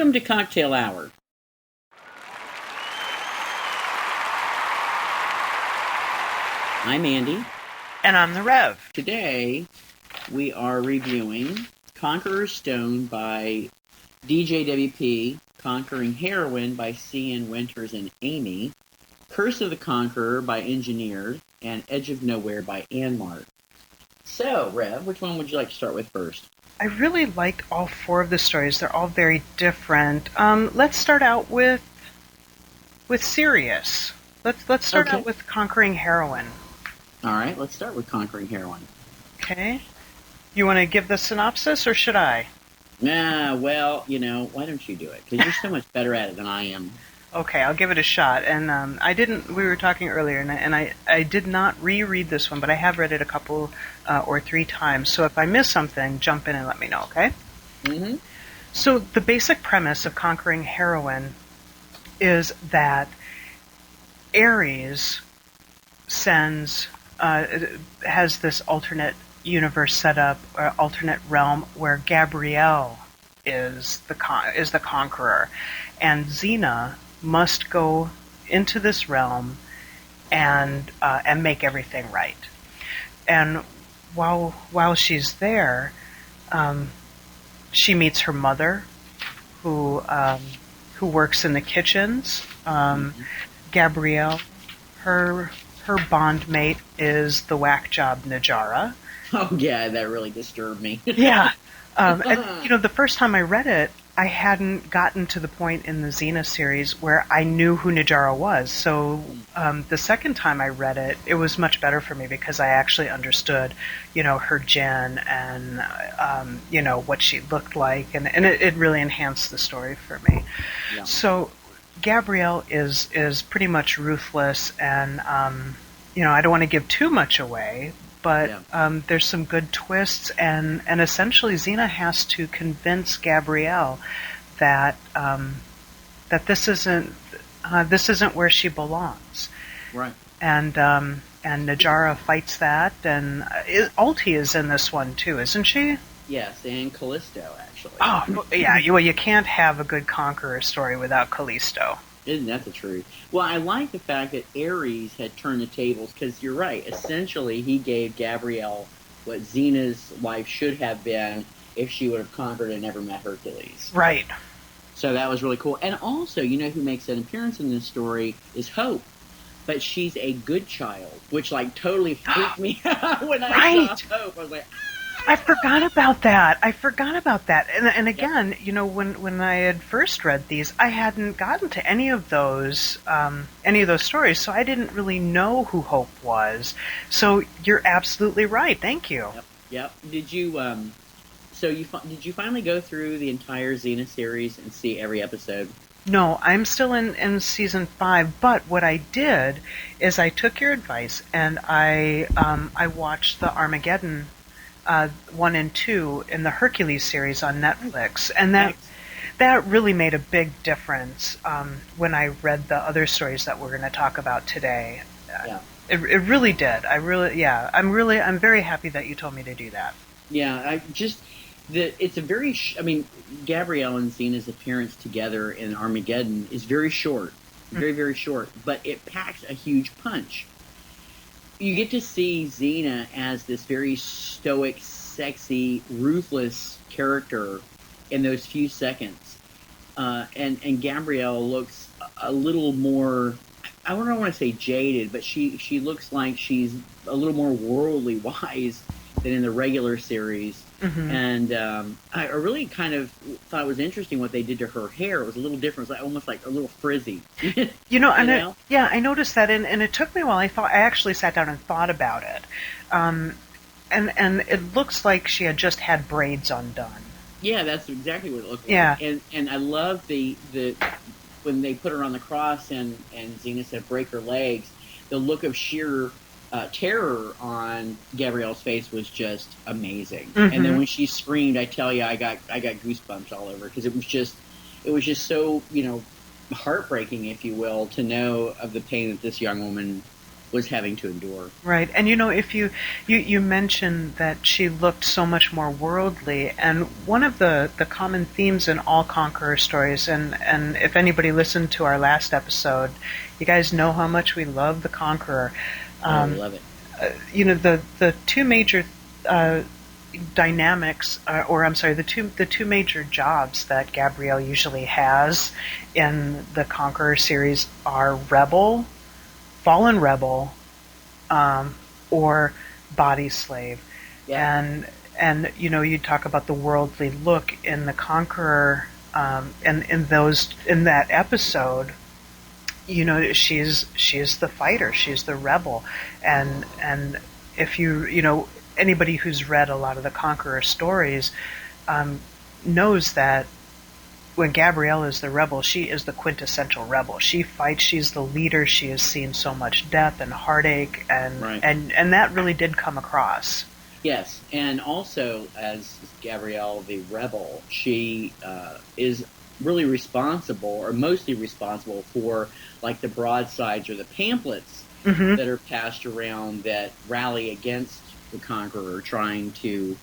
Welcome to Cocktail Hour. I'm Andy. And I'm the Rev. Today, we are reviewing Conqueror Stone by DJWP, Conquering Heroine by C.N. Winters and Amy, Curse of the Conqueror by Enginerd, and Edge of Nowhere by Annemaart. So, Rev, which one would you like to start with first? I really liked all four of the stories. They're all very different. Let's start out with Sirius. Let's start out with Conquering Heroine. All right, let's start with Conquering Heroine. Okay. You want to give the synopsis, or should I? Well, why don't you do it? Because you're so much better at it than I am. Okay, I'll give it a shot. And we were talking earlier, and I did not reread this one, but I have read it a couple or three times. So if I miss something, jump in and let me know, okay? Mm-hmm. So the basic premise of Conquering Heroine is that Ares has this alternate universe set up, or alternate realm, where Gabrielle is the conqueror, and Xena must go into this realm and make everything right. And while she's there, she meets her mother, who works in the kitchens. Gabrielle, her bond mate is the whack job Najara. Oh yeah, that really disturbed me. Yeah. And, the first time I read it, I hadn't gotten to the point in the Xena series where I knew who Najara was. So the second time I read it, it was much better for me because I actually understood, her gen and, what she looked like. And it really enhanced the story for me. Yeah. So Gabrielle is pretty much ruthless, and I don't want to give too much away, but there's some good twists, and essentially Xena has to convince Gabrielle that this isn't where she belongs. Right. And Najara fights that, and Ulti is in this one too, isn't she? Yes, and Callisto, actually. Oh, yeah. You can't have a good Conqueror story without Callisto. Isn't that the truth? Well, I like the fact that Ares had turned the tables, because you're right. Essentially, he gave Gabrielle what Xena's life should have been if she would have conquered and never met Hercules. Right. So that was really cool. And also, who makes an appearance in this story is Hope. But she's a good child, which, totally freaked me out when I saw Hope. I was like, I forgot about that. And again, when I had first read these, I hadn't gotten to any of those stories, so I didn't really know who Hope was. So you're absolutely right. Thank you. Yep. Did you did you finally go through the entire Xena series and see every episode? No, I'm still in season 5, but what I did is I took your advice and I watched the Armageddon 1 and 2 in the Hercules series on Netflix, and that really made a big difference when I read the other stories that we're going to talk about today. It really did. I'm very happy that you told me to do that. Yeah, it's a very Gabrielle and Xena's appearance together in Armageddon is very short, very, very short, but it packs a huge punch. You get to see Xena as this very stoic, sexy, ruthless character in those few seconds. And Gabrielle looks a little more, I don't want to say jaded, but she looks like she's a little more worldly wise than in the regular series. Mm-hmm. And I really kind of thought it was interesting what they did to her hair. It was a little different. It was almost like a little frizzy. I noticed that, and it took me a while. I actually sat down and thought about it. And it looks like she had just had braids undone. Yeah, that's exactly what it looked like. Yeah. And I love the when they put her on the cross and Xena said break her legs, the look of sheer terror on Gabrielle's face was just amazing. Mm-hmm. And then when she screamed, I tell you, I got goosebumps all over, because it was just so heartbreaking, if you will, to know of the pain that this young woman was having to endure. Right. And if you mentioned that she looked so much more worldly, and one of the common themes in all Conqueror stories, and if anybody listened to our last episode, you guys know how much we love the Conqueror. I love it. The two major dynamics, or I'm sorry, the two major jobs that Gabrielle usually has in the Conqueror series are rebel, fallen rebel, or body slave. Yeah. And you talk about the worldly look in the Conqueror, and in that episode, she's the fighter, she's the rebel, and if anybody who's read a lot of the Conqueror stories knows that when Gabrielle is the rebel, she is the quintessential rebel. She fights, she's the leader, she has seen so much death and heartache, and right. and that really did come across. Yes, and also as Gabrielle the rebel, she is really responsible, or mostly responsible, for like the broadsides or the pamphlets that are passed around that rally against the Conqueror, trying to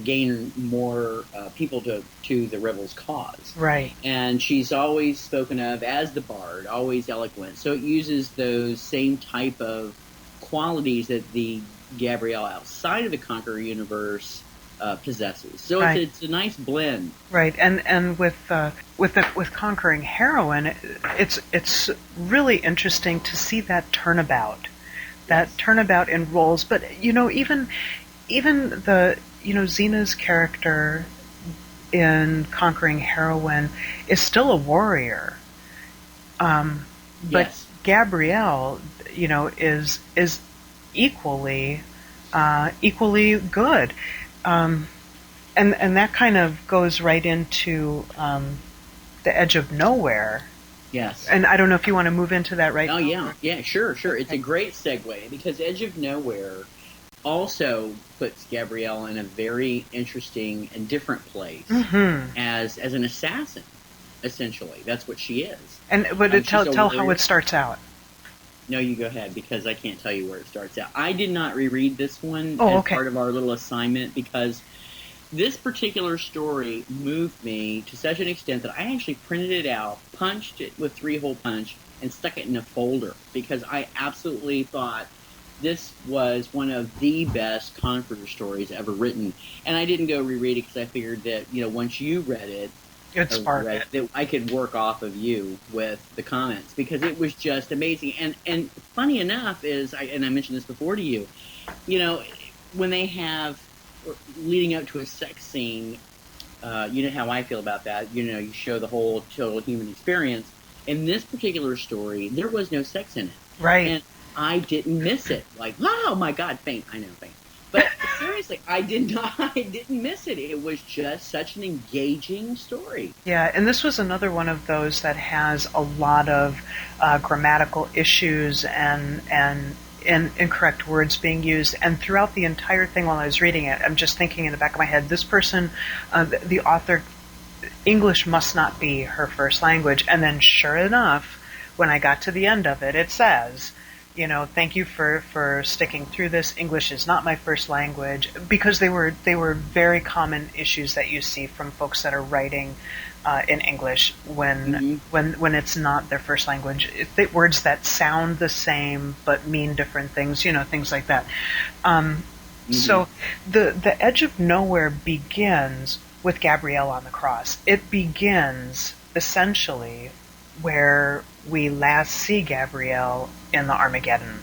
gain more people to the rebels' cause. Right. And she's always spoken of as the bard, always eloquent. So it uses those same type of qualities that the Gabrielle outside of the Conqueror universe possesses. So right. it's a nice blend. Right. And with Conquering Heroine, it's really interesting to see that turnabout. That turnabout in roles, but even the Xena's character in Conquering Heroine is still a warrior, but yes. Gabrielle, is equally good, and that kind of goes right into the Edge of Nowhere. Yes. And I don't know if you want to move into that right now. Oh, yeah, sure. Okay. It's a great segue, because Edge of Nowhere also puts Gabrielle in a very interesting and different place as an assassin, essentially. That's what she is. But tell how it starts out. No, you go ahead, because I can't tell you where it starts out. I did not reread this one as part of our little assignment, because this particular story moved me to such an extent that I actually printed it out, punched it with 3-hole punch, and stuck it in a folder, because I absolutely thought this was one of the best Conqueror stories ever written. And I didn't go reread it because I figured that, once you read it, that I could work off of you with the comments, because it was just amazing. And funny enough is, I mentioned this before to you, when they have, leading up to a sex scene, you know how I feel about that. You show the whole total human experience. In this particular story, there was no sex in it. Right. And I didn't miss it. Like, oh my God, faint. I know, faint. But seriously, I didn't miss it. It was just such an engaging story. Yeah, and this was another one of those that has a lot of grammatical issues and incorrect words being used. And throughout the entire thing while I was reading it, I'm just thinking in the back of my head, this person, the author, English must not be her first language. And then sure enough, when I got to the end of it, it says, thank you for sticking through this. English is not my first language, because they were very common issues that you see from folks that are writing in English when it's not their first language. Words that sound the same but mean different things, things like that. So the Edge of Nowhere begins with Gabrielle on the cross. It begins essentially where we last see Gabrielle in the Armageddon.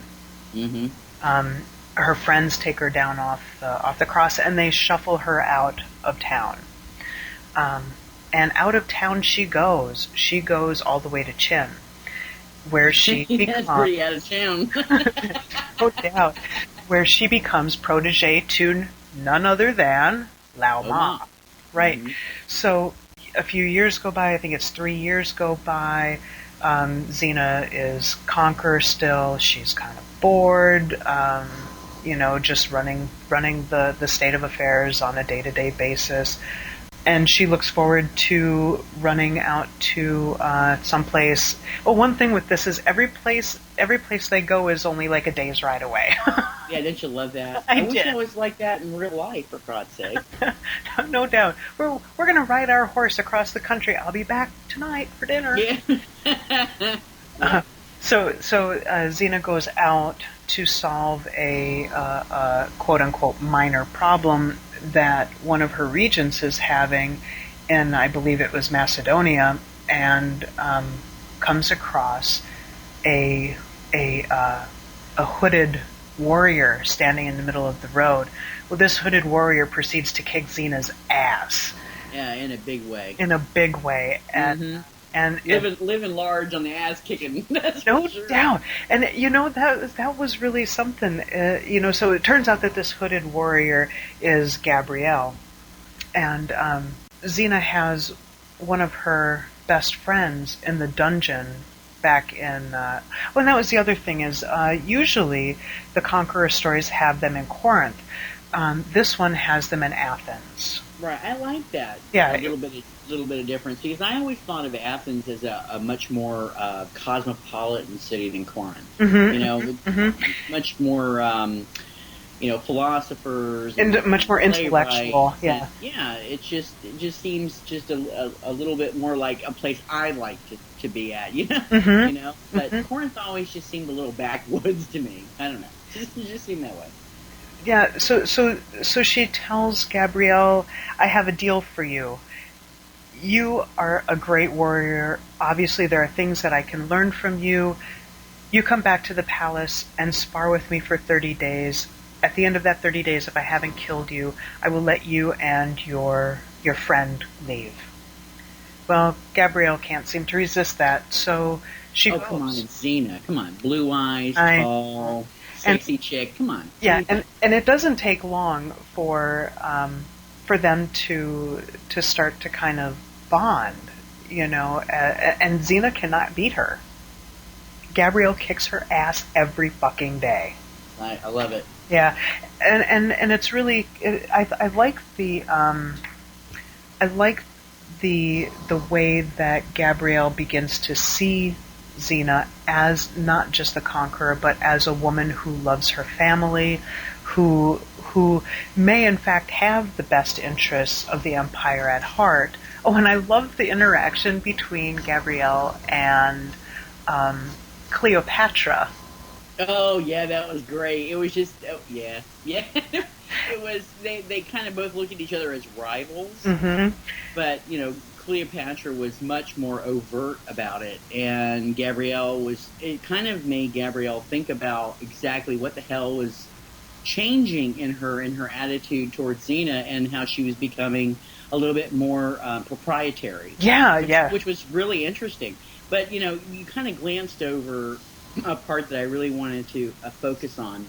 Her friends take her down off the cross, and they shuffle her out of town. And out of town she goes. She goes all the way to Chin, where she becomes... That's pretty out of town. No doubt. Where she becomes protege to none other than Lao Ma. Right. So a few years go by. I think it's 3 years go by. Xena is Conqueror still. She's kind of bored, just running the state of affairs on a day-to-day basis. and she looks forward to running out to someplace. Well, one thing with this is every place they go is only like a day's ride away. Yeah, didn't you love that? I wish did. I was like that in real life, for God's sake. No doubt. We're gonna ride our horse across the country. I'll be back tonight for dinner. Yeah. So Xena goes out to solve a quote-unquote minor problem that one of her regents is having in, I believe it was Macedonia, and comes across a hooded warrior standing in the middle of the road. Well, this hooded warrior proceeds to kick Xena's ass. Yeah, in a big way. In a big way. And living large on the ass kicking. That's no sure. doubt. And that was really something. So it turns out that this hooded warrior is Gabrielle, and Xena has one of her best friends in the dungeon back in. And that was the other thing is usually the Conqueror stories have them in Corinth. This one has them in Athens. Right, I like that. Yeah, a little bit of difference because I always thought of Athens as a much more cosmopolitan city than Corinth. Much more philosophers and much more intellectual. Yeah, it just seems just a little bit more like a place I like to be at. But Corinth always just seemed a little backwoods to me. I don't know, it just seemed that way. Yeah, so she tells Gabrielle, I have a deal for you. You are a great warrior. Obviously, there are things that I can learn from you. You come back to the palace and spar with me for 30 days. At the end of that 30 days, if I haven't killed you, I will let you and your friend leave. Well, Gabrielle can't seem to resist that, so she goes. Come on, it's Xena. Come on, blue eyes, tall, sexy chick. Come on. Yeah, and it doesn't take long for them to start to kind of bond, and Xena cannot beat her. Gabrielle kicks her ass every fucking day. I love it. Yeah, and it's really I like the way that Gabrielle begins to see Xena as not just the conqueror, but as a woman who loves her family, who may in fact have the best interests of the Empire at heart. Oh, and I love the interaction between Gabrielle and Cleopatra. Oh yeah, that was great. It was just yeah. It was they kind of both looked at each other as rivals, but Cleopatra was much more overt about it, and it kind of made Gabrielle think about exactly what the hell was changing in her attitude towards Xena, and how she was becoming a little bit more proprietary. Which was really interesting. But you kind of glanced over a part that I really wanted to focus on.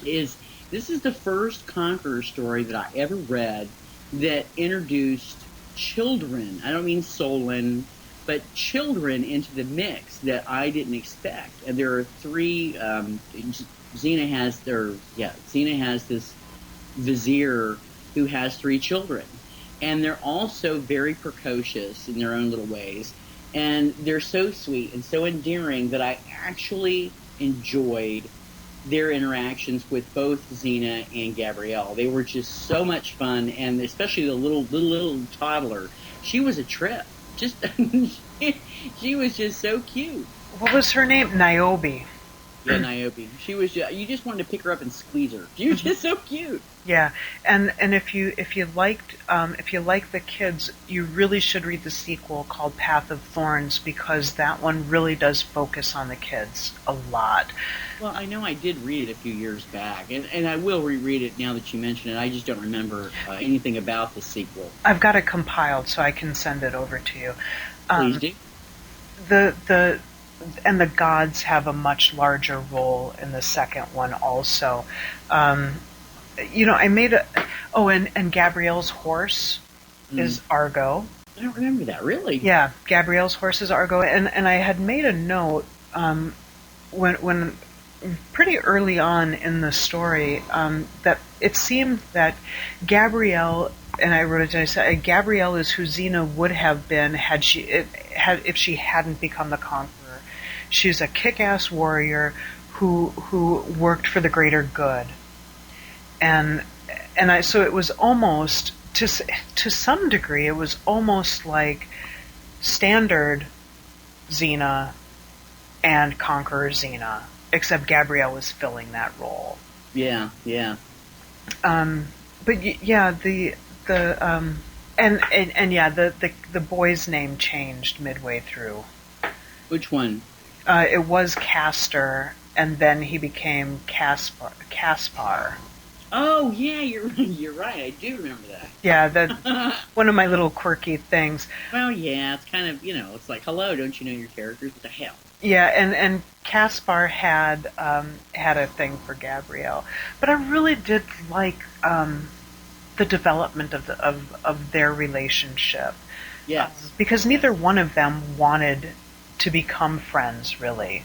This is the first Conqueror story that I ever read that introduced children. I don't mean Solon, but children into the mix that I didn't expect. And there are three. Xena has this vizier who has three children, and they're also very precocious in their own little ways, and they're so sweet and so endearing that I actually enjoyed their interactions with both Xena and Gabrielle. They were just so much fun, and especially the little toddler. She was a trip. Just she was just so cute. What was her name? Niobe. Yeah, Niobe. She was. You just wanted to pick her up and squeeze her. She was just so cute. Yeah, and if you liked the kids, you really should read the sequel called Path of Thorns, because that one really does focus on the kids a lot. Well, I know I did read it a few years back, and I will reread it now that you mention it. I just don't remember anything about the sequel. I've got it compiled, so I can send it over to you. Please do. And the gods have a much larger role in the second one also. I made and Gabrielle's horse is Argo. I don't remember that, really. Yeah, Gabrielle's horse is Argo, and I had made a note when pretty early on in the story that it seemed that Gabrielle and I wrote it down. I said, Gabrielle is who Xena would have been if she hadn't become the Conqueror. She's a kick-ass warrior who worked for the greater good, so it was almost to some degree it was almost like standard Xena and Conqueror Xena, except Gabrielle was filling that role. Yeah, yeah. But yeah, the boy's name changed midway through. Which one? It was Castor, and then he became Caspar. Oh yeah, you're right. I do remember that. Yeah, that one of my little quirky things. Well, yeah, it's kind of it's like, hello, don't you know your characters? What the hell? Yeah, and Caspar had a thing for Gabrielle, but I really did like the development of their relationship. Yes, because neither one of them wanted to become friends, really.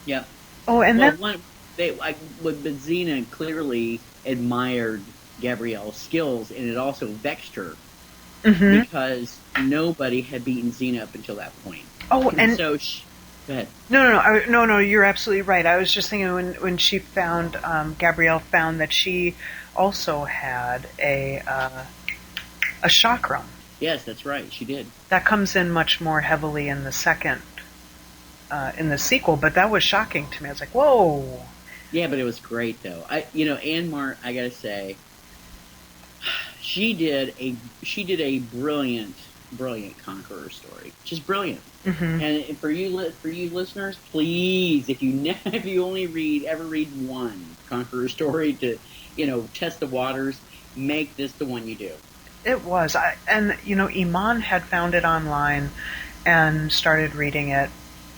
Yep. Oh, and but Xena clearly admired Gabrielle's skills, and it also vexed her because nobody had beaten Xena up until that point. Oh, and so go ahead. No, you're absolutely right. I was just thinking when she found Gabrielle found that she also had a chakram. Yes, that's right. She did. That comes in much more heavily in the second, in the sequel, but that was shocking to me. I was like, whoa. Yeah, but it was great though. Annemaart, I gotta say, she did a brilliant Conqueror story. Just brilliant. Mm-hmm. And for you listeners, please, if you only ever read one Conqueror story to test the waters, make this the one you do. It was. Iman had found it online and started reading it,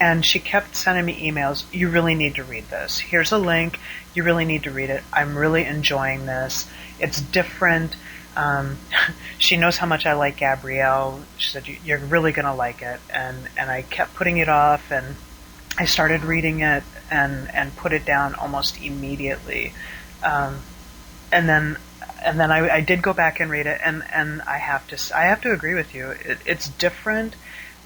and she kept sending me emails. You really need to read this. Here's a link. You really need to read it. I'm really enjoying this. It's different. She knows how much I like Gabrielle. She said, you're really going to like it. And I kept putting it off, and I started reading it and put it down almost immediately. And then I did go back and read it, and I have to agree with you. It's different.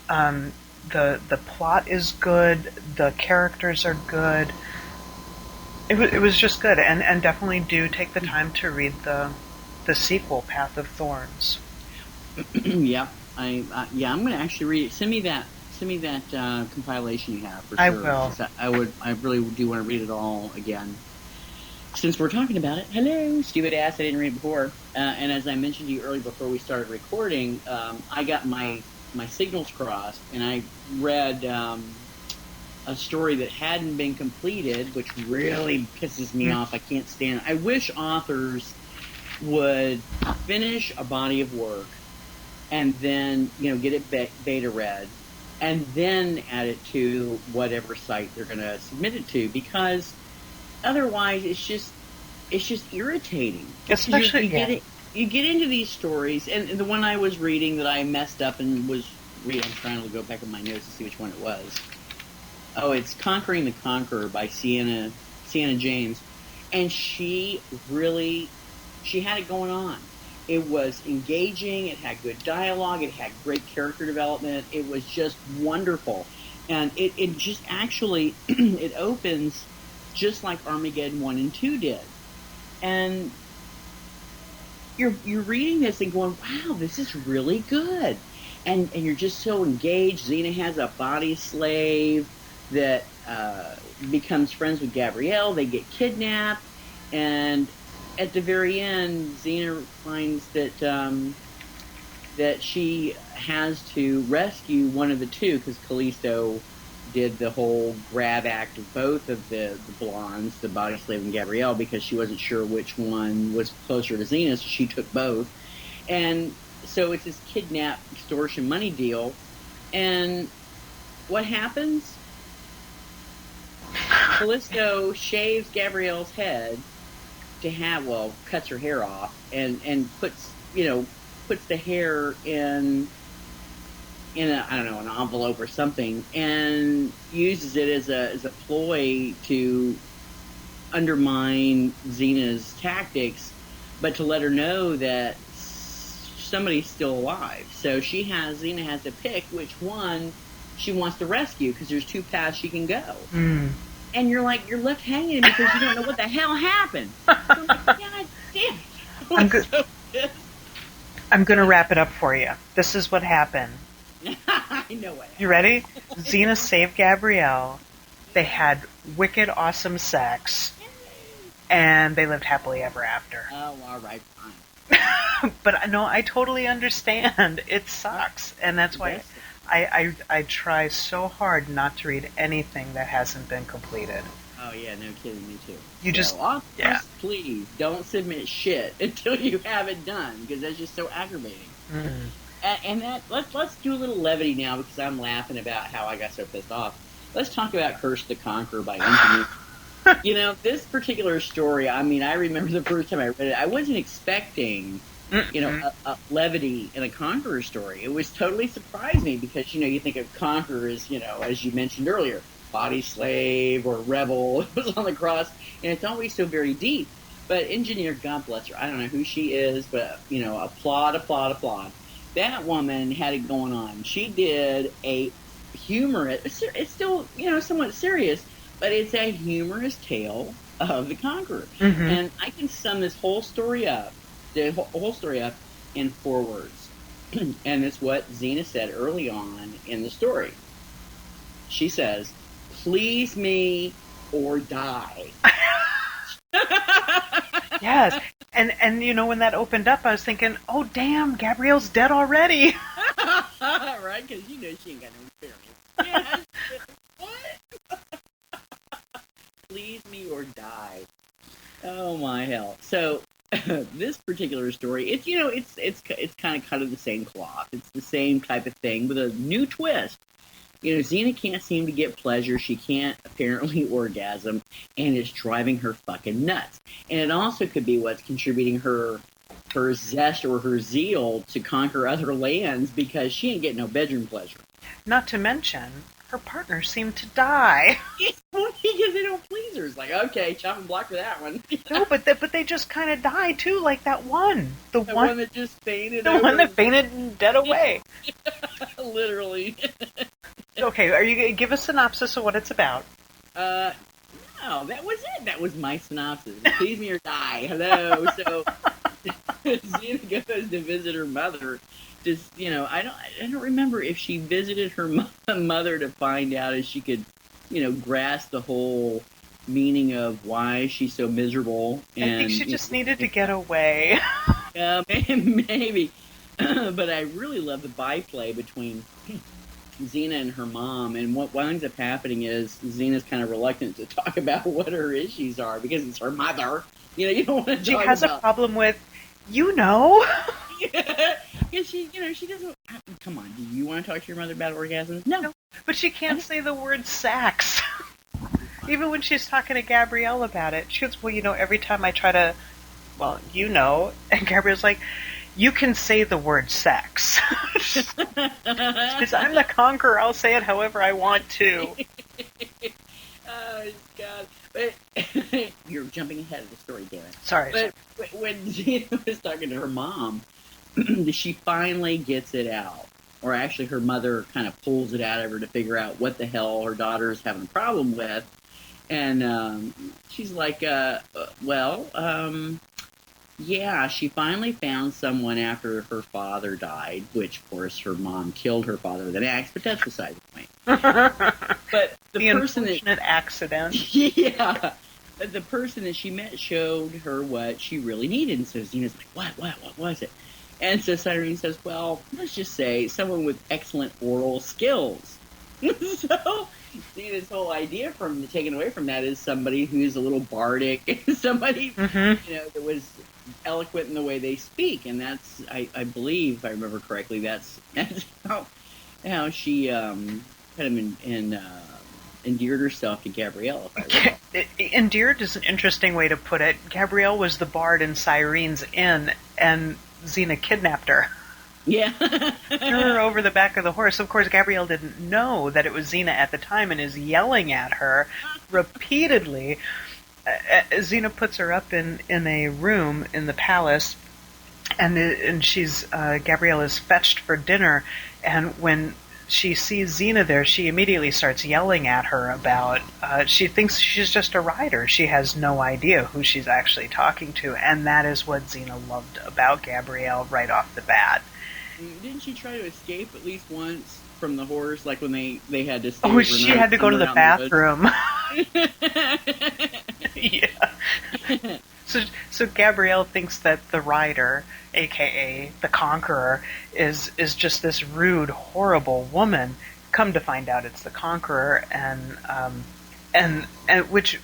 The plot is good. The characters are good. It was just good, and definitely do take the time to read the sequel, Path of Thorns. Yeah, I'm going to actually read it. Send me that compilation you have for sure. I will. I really do want to read it all again. Since we're talking about it, hello, stupid ass, I didn't read it before. And as I mentioned to you earlier before we started recording, I got my signals crossed, and I read a story that hadn't been completed, which really pisses me off. I can't stand it. I wish authors would finish a body of work and then, get it beta read, and then add it to whatever site they're going to submit it to, because otherwise it's just irritating. Especially you get into these stories, and the one I was reading that I messed up and was reading, I'm trying to go back in my notes to see which one it was. Oh, it's Conquering the Conqueror by Sienna James, and she had it going on. It was engaging, it had good dialogue, it had great character development, it was just wonderful. And it just actually, it opens just like Armageddon 1 and 2 did. And you're reading this and going, wow, this is really good. And you're just so engaged. Xena has a body slave that becomes friends with Gabrielle. They get kidnapped, and at the very end, Xena finds that she has to rescue one of the two, because Callisto did the whole grab act of both of the blondes, the body slave and Gabrielle, because she wasn't sure which one was closer to Xena, so she took both. And so it's this kidnap, extortion, money deal. And what happens? Callisto shaves Gabrielle's head cuts her hair off, and puts the hair in an envelope or something, and uses it as a ploy to undermine Xena's tactics, but to let her know that somebody's still alive. So Xena has to pick which one she wants to rescue because there's two paths she can go. Mm. And you're left hanging because you don't know what the hell happened. So I'm like, God damn it. I'm going to wrap it up for you. This is what happened. I know it. You ready? Xena saved Gabrielle. They had wicked awesome sex. And they lived happily ever after. Oh, all right, fine. But no, I totally understand. It sucks. And that's why I try so hard not to read anything that hasn't been completed. Oh, yeah, no kidding, me too. Please, don't submit shit until you have it done, because that's just so aggravating. Mm. And that let's do a little levity now, because I'm laughing about how I got so pissed off. Let's talk about Curse the Conqueror by Enginerd. This particular story, I mean, I remember the first time I read it, I wasn't expecting, a levity in a Conqueror story. It was totally surprised me because, you think of Conqueror as, as you mentioned earlier, body slave or rebel. It was on the cross, and it's always so very deep. But Enginerd, God bless her, I don't know who she is, but, applaud. That woman had it going on. She did a humorous, it's still, somewhat serious, but it's a humorous tale of the Conqueror. Mm-hmm. And I can sum this whole story up, in 4 words. And it's what Xena said early on in the story. She says, "Please me or die." Yes. And when that opened up, I was thinking, oh, damn, Gabrielle's dead already. Right? Because she ain't got no experience. Yeah. What? Please me or die. Oh, my hell. So, this particular story, it's kind of the same cloth. It's the same type of thing with a new twist. Xena can't seem to get pleasure. She can't apparently orgasm, and it's driving her fucking nuts. And it also could be what's contributing her zest or her zeal to conquer other lands, because she ain't getting no bedroom pleasure. Not to mention, her partners seem to die. Because they don't please her. It's like, okay, chop and block for that one. No, but they just kind of die too, like that one. The one that just fainted. The one that fainted and dead away. Literally. Okay, are you going to give a synopsis of what it's about? No, that was it. That was my synopsis. Please me or die. Hello. So Xena goes to visit her mother. Just, I don't remember if she visited her mother to find out if she could, grasp the whole meaning of why she's so miserable. And, I think she just needed to get away. Maybe. But I really love the byplay between Xena and her mom, and what ends up happening is Xena's kind of reluctant to talk about what her issues are because it's her mother. You don't want to. She has a problem with, Yeah, she doesn't. Come on, do you want to talk to your mother about orgasms? No. But she can't say the word sex. Even when she's talking to Gabrielle about it, she goes, well, every time I try to, and Gabrielle's like, you can say the word sex. Because I'm the conqueror, I'll say it however I want to. Oh, God. But you're jumping ahead of the story, damn it. Sorry. But when Xena was talking to her mom, she finally gets it out. Or actually, her mother kind of pulls it out of her to figure out what the hell her daughter is having a problem with. And she's like, yeah, she finally found someone after her father died, which, of course, her mom killed her father with an axe, but that's beside the point. But the person unfortunate accident. Yeah. But the person that she met showed her what she really needed. And so Xena's like, what was it? And so Cyrene says, well, let's just say someone with excellent oral skills. So Xena's whole idea taken away from that is somebody who's a little bardic, somebody, that was eloquent in the way they speak. And that's, I believe, if I remember correctly, that's how she kind of endeared herself to Gabrielle, if I recall. Endeared is an interesting way to put it. Gabrielle was the bard in Cyrene's inn, and Xena kidnapped her. Yeah. Threw her over the back of the horse. Of course, Gabrielle didn't know that it was Xena at the time and is yelling at her repeatedly. Xena puts her up in a room in the palace, and she's Gabrielle is fetched for dinner, and when she sees Xena there, she immediately starts yelling at her about. She thinks she's just a rider. She has no idea who she's actually talking to, and that is what Xena loved about Gabrielle right off the bat. Didn't she try to escape at least once from the horse, like when they had to stay Oh, she had to go to the bathroom. Yeah. So Gabrielle thinks that the rider, aka the Conqueror, is just this rude, horrible woman. Come to find out, it's the Conqueror, and which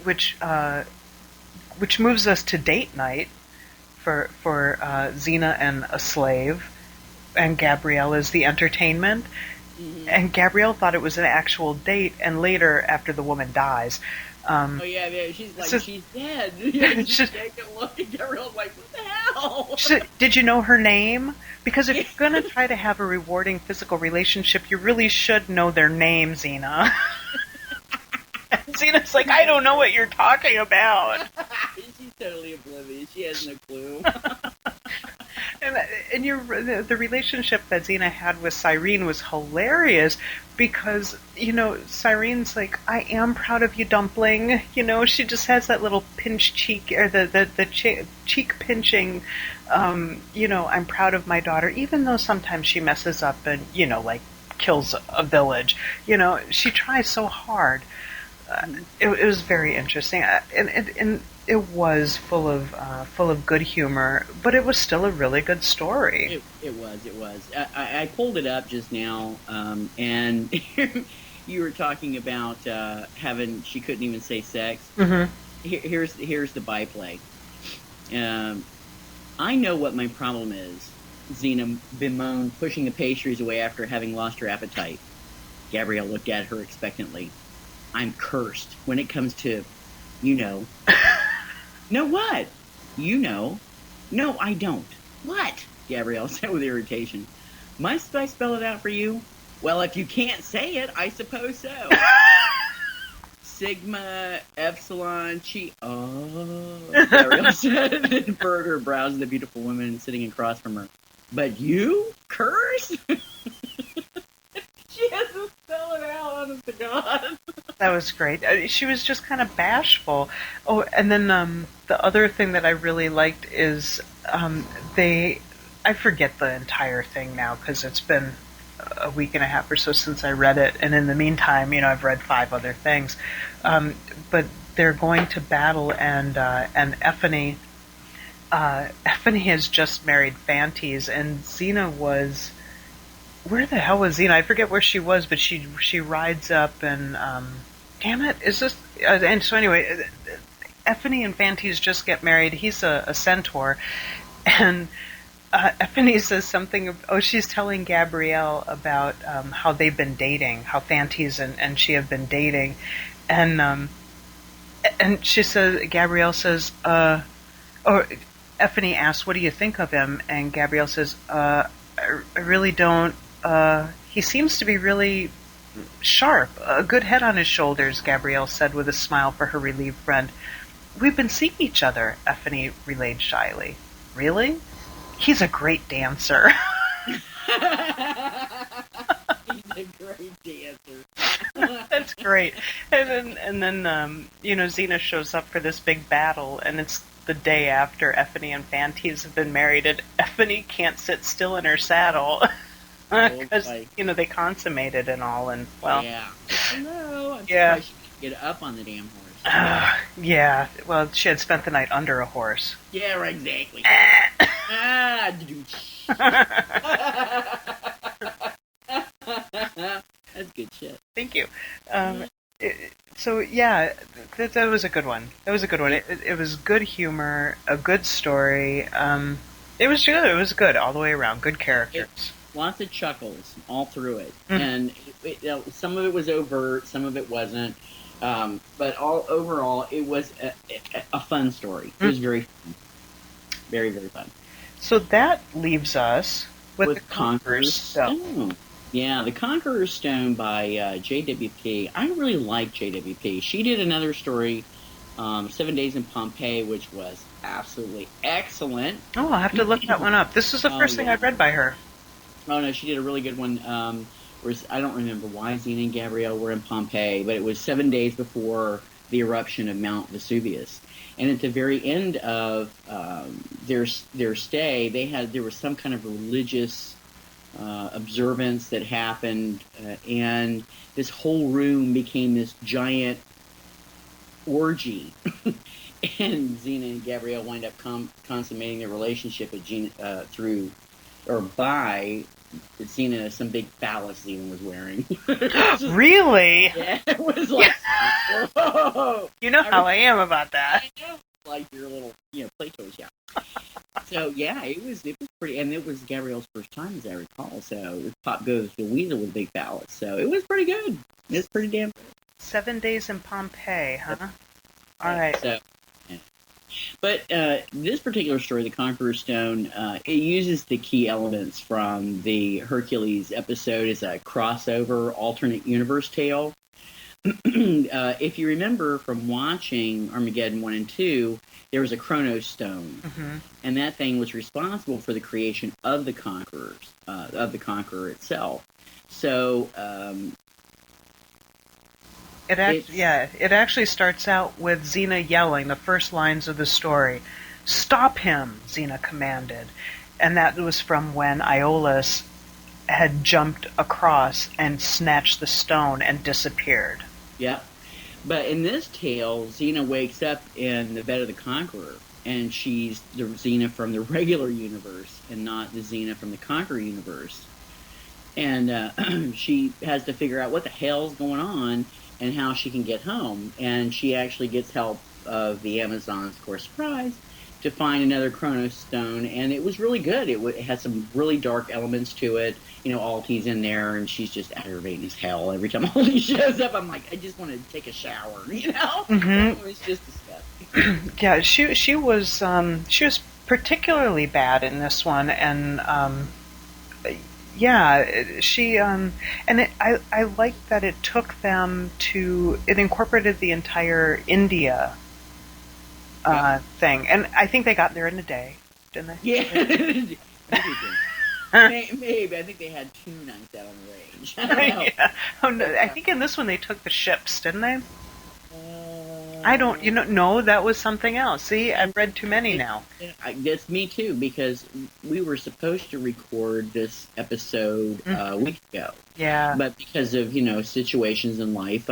moves us to date night for Xena and a slave, and Gabrielle is the entertainment. Mm-hmm. And Gabrielle thought it was an actual date, and later, after the woman dies. Oh yeah, she's like, she's dead. Yeah, she's dead. Gabrielle's like, what the hell? Did you know her name? Because if you're going to try to have a rewarding physical relationship, you really should know their name, Xena. And Xena's like, I don't know what you're talking about. She's totally oblivious. She has no clue. And the relationship that Xena had with Cyrene was hilarious because, Cyrene's like, I am proud of you, dumpling. She just has that little pinch cheek, or the cheek pinching, I'm proud of my daughter, even though sometimes she messes up and, like kills a village. She tries so hard. It was very interesting, and it was full of good humor, but it was still a really good story. It was. I pulled it up just now, and you were talking about she couldn't even say sex. Mm-hmm. Here's the byplay. I know what my problem is. Xena bemoaned, pushing the pastries away after having lost her appetite. Gabrielle looked at her expectantly. I'm cursed when it comes to, No, what? No, I don't. What? Gabrielle said with irritation. Must I spell it out for you? Well, if you can't say it, I suppose so. Sigma, Epsilon, Chi. Oh, Gabrielle said, and furrowed her brows at the beautiful woman sitting across from her. But you? Curse? She has to spell it out, honest to God. That was great. She was just kind of bashful. Oh, and then the other thing that I really liked is I forget the entire thing now because it's been a week and a half or so since I read it, and in the meantime, I've read 5 other things. But they're going to battle, and Effany has just married Fantes, and Xena was. Where the hell was Xena? I forget where she was, but she rides up and damn it, is this? And so anyway, Effany and Fantes just get married. He's a centaur, and Effany says something. She's telling Gabrielle about how they've been dating, how Fantes and she have been dating, and she says, Gabrielle says, or Effany asks, "What do you think of him?" And Gabrielle says, "I really don't." He seems to be really sharp, a good head on his shoulders, Gabrielle said with a smile for her relieved friend. We've been seeing each other, Effany relayed shyly. Really? He's a great dancer. He's a great dancer. That's great. And then Xena shows up for this big battle, and it's the day after Effany and Fantes have been married, and Effany can't sit still in her saddle. Because, they consummated and all, and, well... Yeah. Hello, I'm surprised she could get up on the damn horse. Yeah, well, she had spent the night under a horse. Yeah, right, exactly. That's good shit. Thank you. So, yeah, that was a good one. That was a good one. It was good humor, a good story. It was good. It was good all the way around. Good characters. Lots of chuckles all through it, and some of it was overt, some of it wasn't. But overall, it was a fun story. It was very fun. Very, very fun. So that leaves us with the Conqueror's Stone. Yeah, the Conqueror's Stone by JWP. I really like JWP. She did another story 7 Days in Pompeii, which was absolutely excellent. Oh, I'll have to look that one up. This is the first thing Yeah. I've read by her. Oh no, she did a really good one. Whereas I don't remember why Xena and Gabrielle were in Pompeii, but it was 7 days before the eruption of Mount Vesuvius. And at the very end of their stay, there was some kind of religious observance that happened, and this whole room became this giant orgy. And Xena and Gabrielle wind up consummating their relationship at through or by Xena some big phallus Xena was wearing. Just, Really? yeah, it was like, whoa! You know how I am about that. I know, like your little, play toys, yeah. So yeah, it was pretty, and it was Gabrielle's first time, as I recall. So Pop goes the weasel with big phallus. So it was pretty good. It was pretty damn good. 7 Days in Pompeii, huh? All right. So, yeah. But this particular story, The Conqueror Stone, it uses the key elements from the Hercules episode as a crossover alternate universe tale. If you remember from watching Armageddon 1 and 2, there was a Chronos Stone, and that thing was responsible for the creation of the Conquerors, of the Conqueror itself. So, it actually starts out with Xena yelling the first lines of the story. "Stop him," Xena commanded. And that was from when Iolaus had jumped across and snatched the stone and disappeared. Yeah. But in this tale, Xena wakes up in the bed of the Conqueror, and she's the Xena from the regular universe and not the Xena from the Conqueror universe. And she has to figure out what the hell's going on and how she can get home. And she actually gets help of the Amazons, of course, surprise, to find another Chronos Stone. And it was really good. It had some really dark elements to it. Alti's in there, and she's just aggravating as hell. Every time Alti shows up, I'm like, I just want to take a shower, It was just disgusting. Yeah, she was particularly bad in this one, and I like that it took them it incorporated the entire India thing, and I think they got there in a day, didn't they? Yeah. Maybe. I think they had 2 nights out on the range. I don't know. Yeah. Oh, no, I think in this one they took the ships, didn't they? I don't, no, that was something else. See, I've read too many now. That's me too, because we were supposed to record this episode a week ago. Yeah. But because of, situations in life,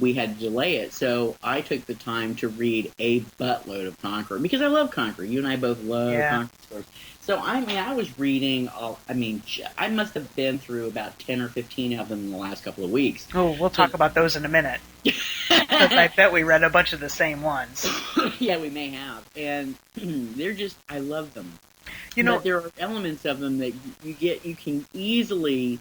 we had to delay it. So I took the time to read a buttload of Conqueror, because I love Conqueror. You and I both love Conqueror stories. So, I was reading, I must have been through about 10 or 15 of them in the last couple of weeks. Oh, we'll talk about those in a minute. Because I bet we read a bunch of the same ones. Yeah, we may have. And they're just, I love them. But there are elements of them that you can easily,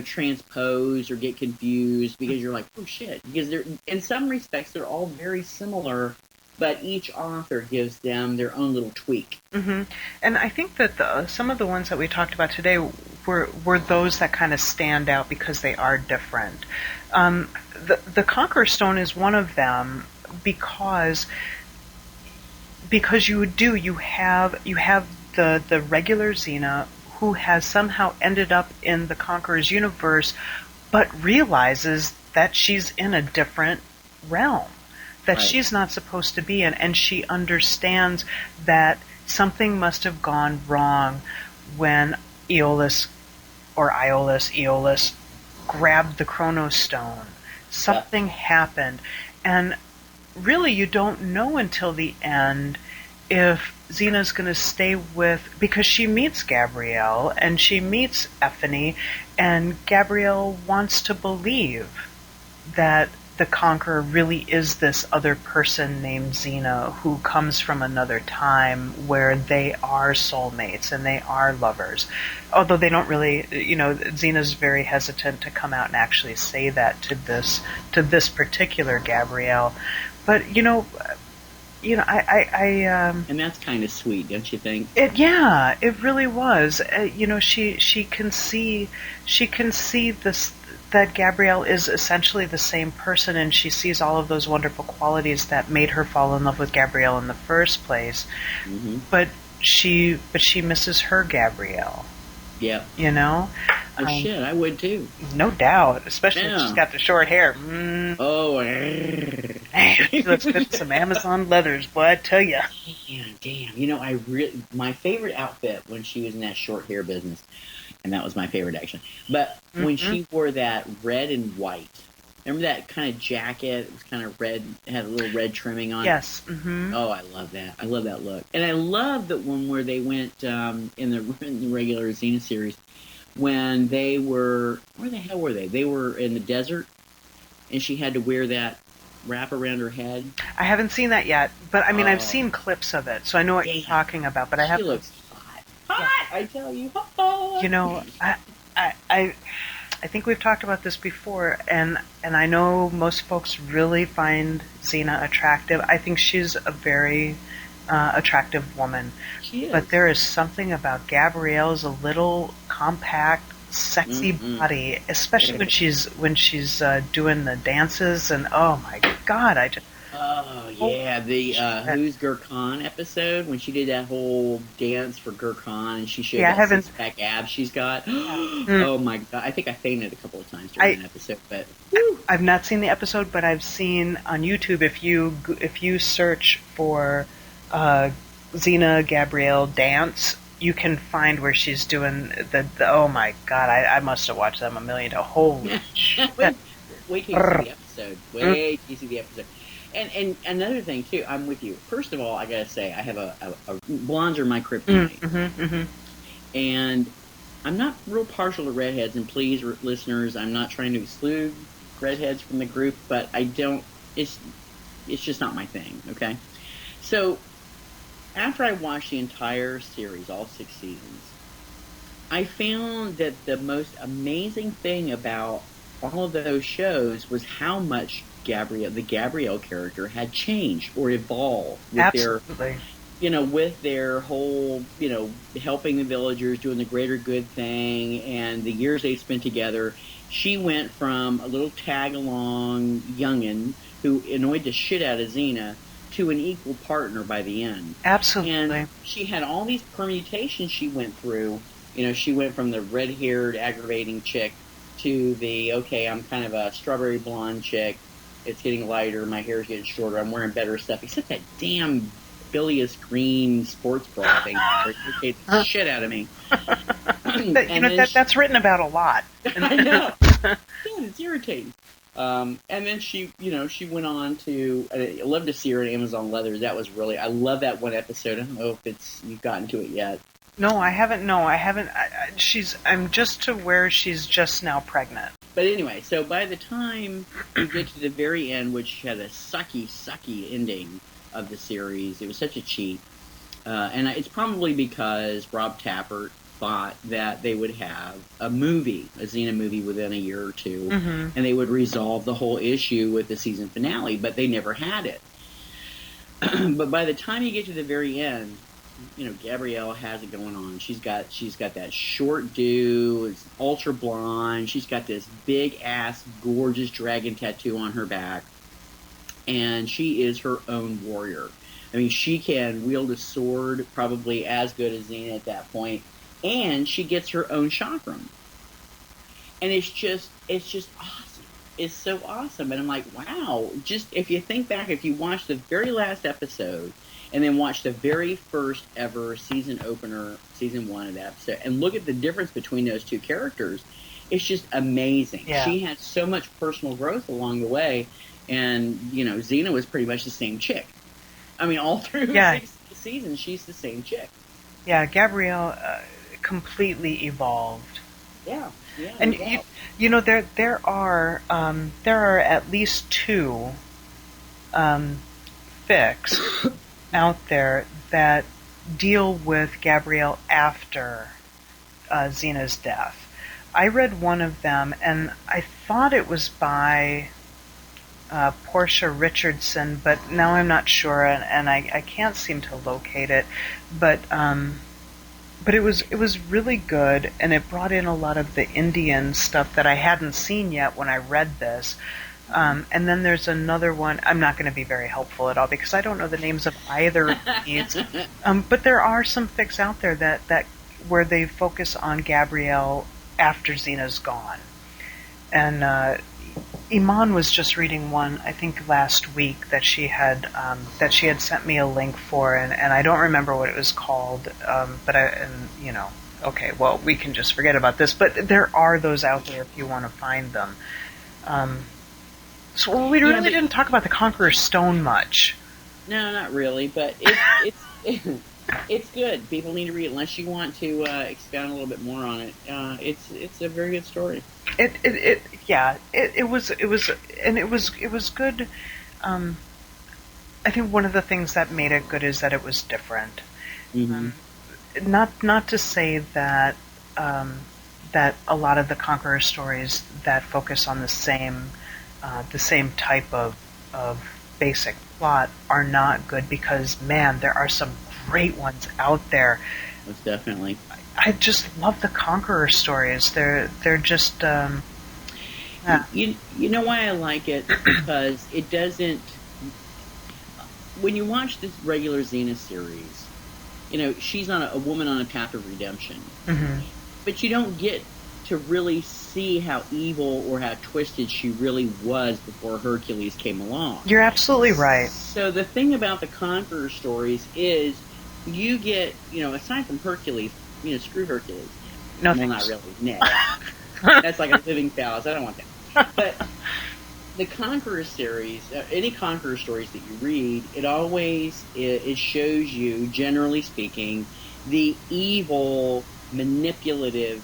transpose or get confused because you're like, oh shit. Because in some respects, they're all very similar, but each author gives them their own little tweak. Mm-hmm. And I think that some of the ones that we talked about today were those that kind of stand out because they are different. The Conqueror Stone is one of them because you have the regular Xena who has somehow ended up in the Conqueror's universe, but realizes that she's in a different realm that she's not supposed to be in, and she understands that something must have gone wrong when Iolaus grabbed the Chronos Stone. Something happened, and really you don't know until the end if Xena's going to stay because she meets Gabrielle and she meets Ephany, and Gabrielle wants to believe that the Conqueror really is this other person named Xena who comes from another time where they are soulmates and they are lovers. Although they don't really, Xena's very hesitant to come out and actually say that to this particular Gabrielle. But, and that's kind of sweet, don't you think? It really was. She can see that Gabrielle is essentially the same person, and she sees all of those wonderful qualities that made her fall in love with Gabrielle in the first place. Mm-hmm. But she misses her Gabrielle. Yeah. You know? Oh, shit, I would too. No doubt, especially if she's got the short hair. Oh, she looks good in some Amazon leathers, boy, I tell ya. Damn. You know, my favorite outfit when she was in that short hair business, and that was my favorite actually, but when she wore that red and white, remember that kind of jacket? It was kind of red, had a little red trimming on it. Yes. Mm-hmm. Oh, I love that. I love that look. And I love that one where they went in the regular Xena series, when they were, where the hell were they? They were in the desert, and she had to wear that wrap around her head. I haven't seen that yet, but I mean, I've seen clips of it, so I know what you're talking about, but I haven't. She looks hot. Hot, I tell you. Hot. You know, I think we've talked about this before, and I know most folks really find Xena attractive. I think she's a very attractive woman. She is. But there is something about Gabrielle's little compact, sexy body, especially when she's doing the dances, and oh my God, I just. Oh yeah, the Who's Gurkhan episode when she did that whole dance for Gurkhan and she showed that six-pack abs she's got. Oh my God, I think I fainted a couple of times during that episode. But I've not seen the episode, but I've seen on YouTube, if you search for Xena Gabrielle dance, you can find where she's doing the oh my God, I must have watched them a million times. Holy shit. Wait till you see the episode. Wait till you see the episode. And another thing too, I'm with you. First of all, I gotta say, I have a blondes are my kryptonite, and I'm not real partial to redheads. And please, listeners, I'm not trying to exclude redheads from the group, but I don't. It's just not my thing. Okay, so after I watched the entire series, all 6 seasons, I found that the most amazing thing about all of those shows was how much the Gabrielle character had changed or evolved with with their whole, helping the villagers, doing the greater good thing, and the years they spent together. She went from a little tag-along youngin' who annoyed the shit out of Xena to an equal partner by the end. Absolutely. And she had all these permutations she went through. She went from the red-haired, aggravating chick to the, okay, I'm kind of a strawberry blonde chick. It's getting lighter. My hair's getting shorter. I'm wearing better stuff. Except that damn bilious green sports bra thing irritates the shit out of me. That's written about a lot. I know. God, it's irritating. And then she went on to. I love to see her in Amazon Leathers. That was really. I love that one episode. I don't know if you've gotten to it yet. No, I haven't. I'm just to where she's just now pregnant. But anyway, so by the time you get to the very end, which had a sucky ending of the series, it was such a cheat. And it's probably because Rob Tappert thought that they would have a Xena movie within a year or two, and they would resolve the whole issue with the season finale, but they never had it. But by the time you get to the very end, Gabrielle has it going on. She's got that short do, it's ultra blonde. She's got this big ass, gorgeous dragon tattoo on her back, and she is her own warrior. I mean, she can wield a sword probably as good as Xena at that point, and she gets her own chakram. And it's just awesome. It's so awesome, and I'm like, wow. Just if you think back, if you watch the very last episode. And then watch the very first ever season opener, season 1 of that episode, and look at the difference between those two characters. It's just amazing. Yeah. She had so much personal growth along the way, and Xena was pretty much the same chick. I mean, all through 6 seasons, she's the same chick. Yeah, Gabrielle completely evolved. Yeah, and there are at least 2 fics out there that deal with Gabrielle after Xena's death. I read one of them, and I thought it was by Portia Richardson, but now I'm not sure, and I can't seem to locate it. But But it was really good, and it brought in a lot of the Indian stuff that I hadn't seen yet when I read this. And then there's another one. I'm not going to be very helpful at all because I don't know the names of either of these. But there are some fics out there that where they focus on Gabrielle after Xena's gone. And Iman was just reading one, I think last week, that she had sent me a link for, and I don't remember what it was called. Okay, well, we can just forget about this. But there are those out there if you want to find them. So we really didn't talk about the Conqueror's Stone much. No, not really, but it's good. People need to read it unless you want to expound a little bit more on it. It's a very good story. It was good. I think one of the things that made it good is that it was different. Mm-hmm. Not to say that that a lot of the Conqueror stories that focus on the same type of basic plot are not good, because man, there are some great ones out there. Most definitely. I just love the Conqueror stories. They're just you know why I like it? Because it doesn't. When you watch this regular Xena series, she's on a woman on a path of redemption, mm-hmm. but you don't get to really see how evil or how twisted she really was before Hercules came along. You're absolutely right. So the thing about the Conqueror stories is you get, aside from Hercules, screw Hercules. No, well, not really. Nah. That's like a living phallus. I don't want that. But the Conqueror series, any Conqueror stories that you read, it shows you, generally speaking, the evil, manipulative,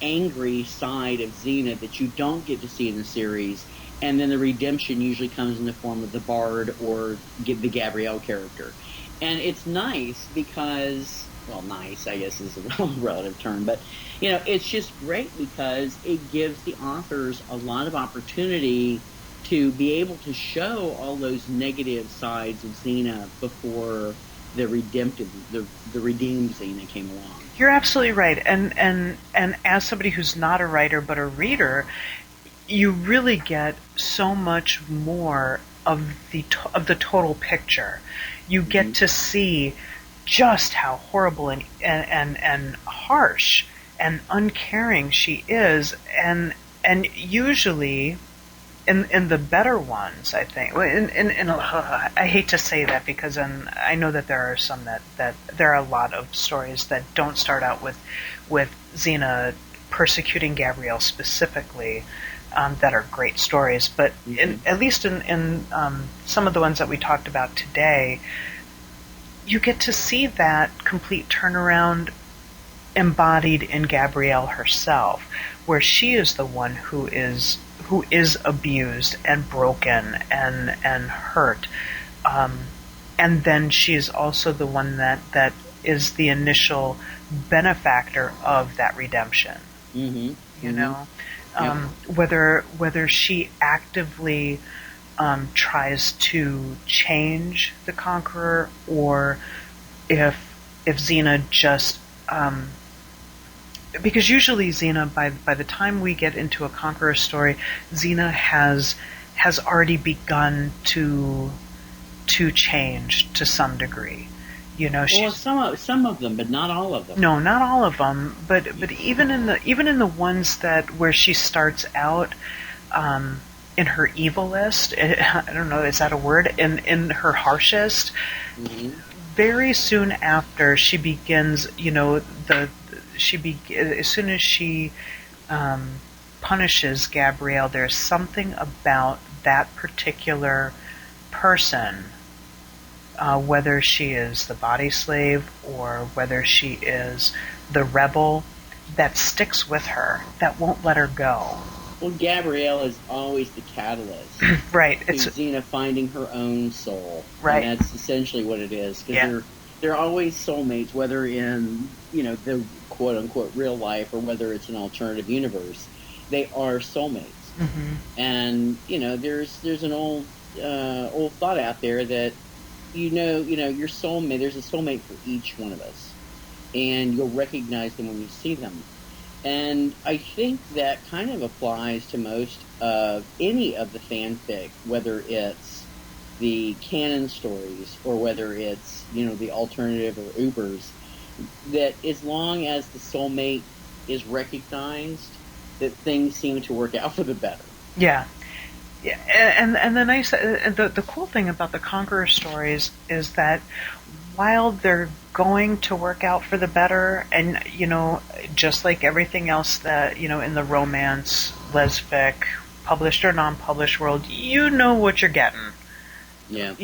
angry side of Xena that you don't get to see in the series, and then the redemption usually comes in the form of the Bard or the Gabrielle character. And it's nice because, well, nice, I guess, is a relative term, but, it's just great because it gives the authors a lot of opportunity to be able to show all those negative sides of Xena before the redeemed Xena came along. You're absolutely right, and as somebody who's not a writer but a reader, you really get so much more of the total picture. You get to see just how horrible and harsh and uncaring she is, and usually in the better ones, I think. I hate to say that because I know that there are some that there are a lot of stories that don't start out with Xena persecuting Gabrielle specifically, that are great stories. But at least in some of the ones that we talked about today, you get to see that complete turnaround embodied in Gabrielle herself, where she is the one who is abused and broken and hurt, and then she is also the one that is the initial benefactor of that redemption. Whether she actively tries to change the Conqueror, or if Xena just because usually Xena, by the time we get into a Conqueror story, Xena has already begun to change to some degree. Some of them, but not all of them. No, not all of them. But even in the ones where she starts out in her evilest, I don't know, is that a word? In her harshest, very soon after she begins, as soon as she punishes Gabrielle, there's something about that particular person, whether she is the body slave or whether she is the rebel, that sticks with her, that won't let her go. Well, Gabrielle is always the catalyst. Right. It's Xena finding her own soul. Right. And that's essentially what it is. Because they're always soulmates, whether in, the quote-unquote real life or whether it's an alternative universe. They are soulmates. Mm-hmm. And, there's an old thought out there that, your soulmate, there's a soulmate for each one of us. and you'll recognize them when you see them. And I think that kind of applies to most of any of the fanfic, whether it's the canon stories or whether it's, the alternative or Ubers, that as long as the soulmate is recognized, that things seem to work out for the better. Yeah. Yeah, and the nice, the cool thing about the Conqueror stories is that while they're going to work out for the better, and just like everything else that in the romance, lesfic, published or non-published world, you know what you're getting. Yeah.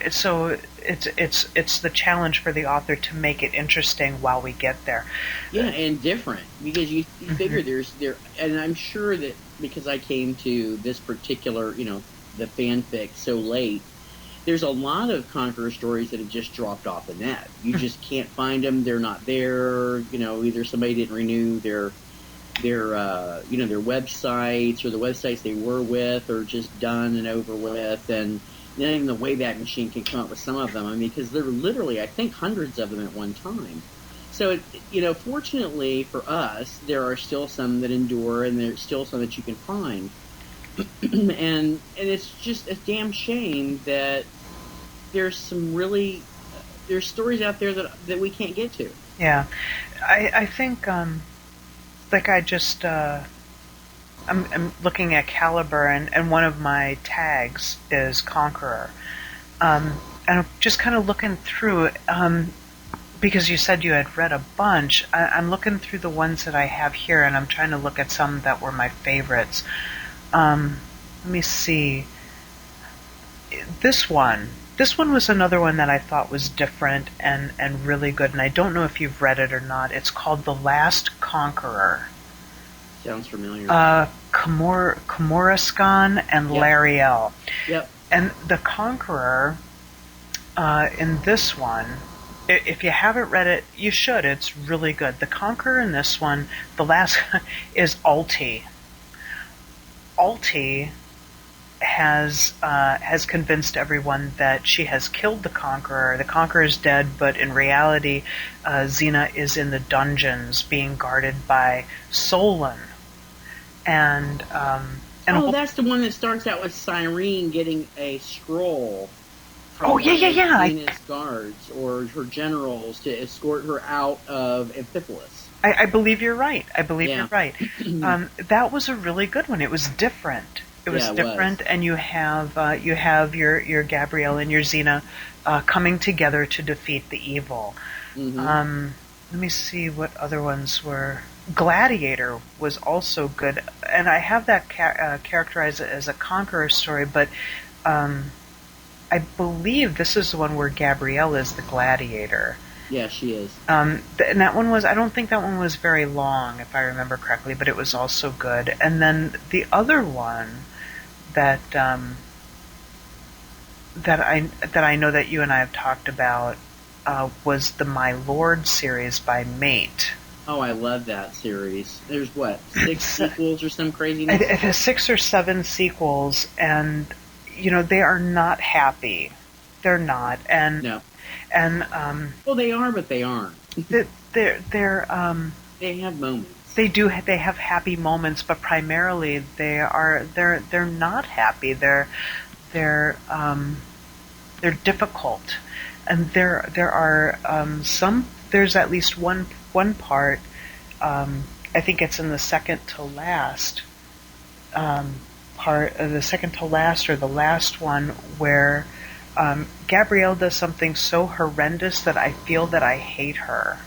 So it's the challenge for the author to make it interesting while we get there. Yeah, and different, because you figure there, and I'm sure that because I came to this particular, the fanfic so late, there's a lot of Conqueror stories that have just dropped off the net. You just can't find them; they're not there. Either somebody didn't renew their websites, or the websites they were with are just done and over with, and not even the Wayback Machine can come up with some of them. I mean, because there were literally, I think, hundreds of them at one time. So, fortunately for us, there are still some that endure, and there's still some that you can find. and it's just a damn shame that there's some really there's stories out there that we can't get to. Yeah, I think like I just I'm looking at Caliber, and one of my tags is Conqueror, and I'm just kind of looking through because you said you had read a bunch. I'm looking through the ones that I have here, and I'm trying to look at some that were my favorites. Let me see. This one was another one that I thought was different and really good, and I don't know if you've read it or not. It's called The Last Conqueror. Sounds familiar. Kamoraskan and Yep. Lariel. Yep. And the Conqueror, in this one, if you haven't read it, you should. It's really good. The Conqueror in this one, the last, is Alti. Alti has convinced everyone that she has killed the Conqueror. The Conqueror is dead, but in reality, Xena is in the dungeons being guarded by Solon. And that's the one that starts out with Cyrene getting a scroll from Xena's guards or her generals to escort her out of Amphipolis. I believe you're right. You're right. That was a really good one. It was different. It was different, and you have your Gabrielle and your Xena coming together to defeat the evil. Mm-hmm. Let me see what other ones were. Gladiator was also good, and I have that characterized as a Conqueror story, but I believe this is the one where Gabrielle is the gladiator. Yeah, she is. And that one was, I don't think that one was very long, if I remember correctly, but it was also good. And then the other one that I know that you and I have talked about was the My Lord series by Mate. Oh, I love that series. There's 6 sequels or some craziness? It has 6 or 7 sequels, and they are not happy. They're not, and no. And well, they are, but they aren't. They have moments. They do. They have happy moments, but primarily they're not happy. They're difficult, and there are some. There's at least one part. I think it's in the second to last part, the second to last or the last one, where Gabrielle does something so horrendous that I feel that I hate her,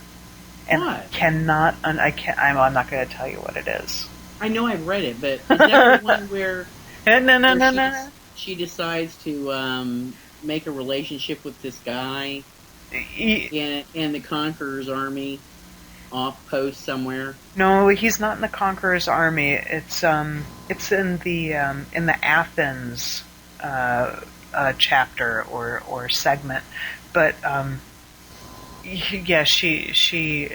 and what? I'm not going to tell you what it is. I know I've read it, but is that the one where no. She decides to make a relationship with this guy in the Conqueror's army off post somewhere? No, he's not in the Conqueror's army. It's in the Athens chapter or segment, but yeah, she